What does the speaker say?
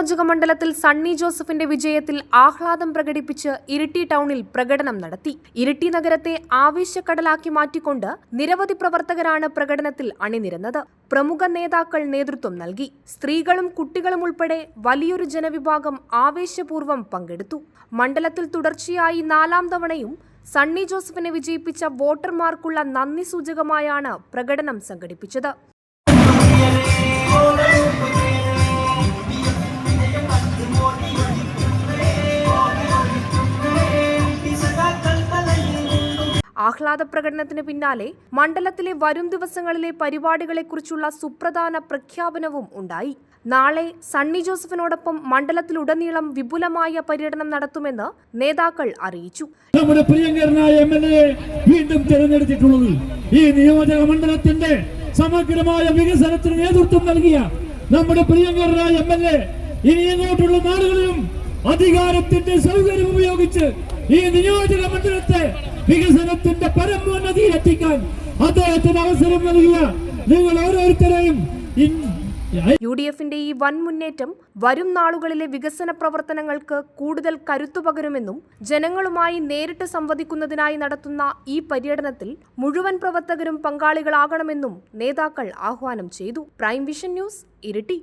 നിയോജക മണ്ഡലത്തിൽ സണ്ണി ജോസഫിന്റെ വിജയത്തിൽ ആഹ്ലാദം പ്രകടിപ്പിച്ച് ഇരിട്ടി ടൗണിൽ പ്രകടനം നടത്തി. ഇരിട്ടി നഗരത്തെ ആവേശക്കടലാക്കി മാറ്റിക്കൊണ്ട് നിരവധി പ്രവർത്തകരാണ് പ്രകടനത്തിൽ അണിനിരന്നത്. പ്രമുഖ നേതാക്കൾ നേതൃത്വം നൽകി. സ്ത്രീകളും കുട്ടികളും ഉൾപ്പെടെ വലിയൊരു ജനവിഭാഗം ആവേശപൂർവ്വം പങ്കെടുത്തു. മണ്ഡലത്തിൽ തുടർച്ചയായി 4ാം തവണയും സണ്ണി ജോസഫിനെ വിജയിപ്പിച്ച വോട്ടർമാർക്കുള്ള നന്ദി സൂചകമായാണ് പ്രകടനം സംഘടിപ്പിച്ചത്. ആഹ്ലാദ പ്രകടനത്തിന് പിന്നാലെ മണ്ഡലത്തിലെ വരും ദിവസങ്ങളിലെ പരിപാടികളെക്കുറിച്ചുള്ള സുപ്രധാന പ്രഖ്യാപനവും ഉണ്ടായി. നാളെ സണ്ണി ജോസഫിനോടൊപ്പം മണ്ഡലത്തിലുടനീളം വിപുലമായ പര്യടനം നടത്തുമെന്ന് നേതാക്കൾ അറിയിച്ചു. നമ്മുടെ പ്രിയങ്കരനായ എംഎൽഎ വീണ്ടും തിരഞ്ഞെടുത്തിട്ടുള്ളത് ഈ നിയോജക മണ്ഡലത്തിന്റെ സമഗ്രമായ വികസനത്തിന് നേതൃത്വം നൽകിയ നമ്മുടെ പ്രിയങ്കരനായ എംഎൽഎ ഇനി ഇങ്ങോട്ടുള്ള നാടുകളിലും അധികാരത്തിന്റെ സൗകര്യം ഉപയോഗിച്ച് ഈ നിയോജക മണ്ഡലത്തെ വികസനത്തിന്റെ പരമോന്നതിയിലെത്തിക്കാൻ അദ്ദേഹത്തിന് അവസരം നൽകിയ നിങ്ങൾ ഓരോരുത്തരെയും യുഡിഎഫിന്റെ ഈ വൻ മുന്നേറ്റം വരും നാളുകളിലെ വികസന പ്രവർത്തനങ്ങൾക്ക് കൂടുതൽ കരുത്തുപകരുമെന്നും ജനങ്ങളുമായി നേരിട്ട് സംവദിക്കുന്നതിനായി നടത്തുന്ന ഈ പര്യടനത്തിൽ മുഴുവൻ പ്രവർത്തകരും പങ്കാളികളാകണമെന്നും നേതാക്കൾ ആഹ്വാനം ചെയ്തു. Prime vision news, Iritty.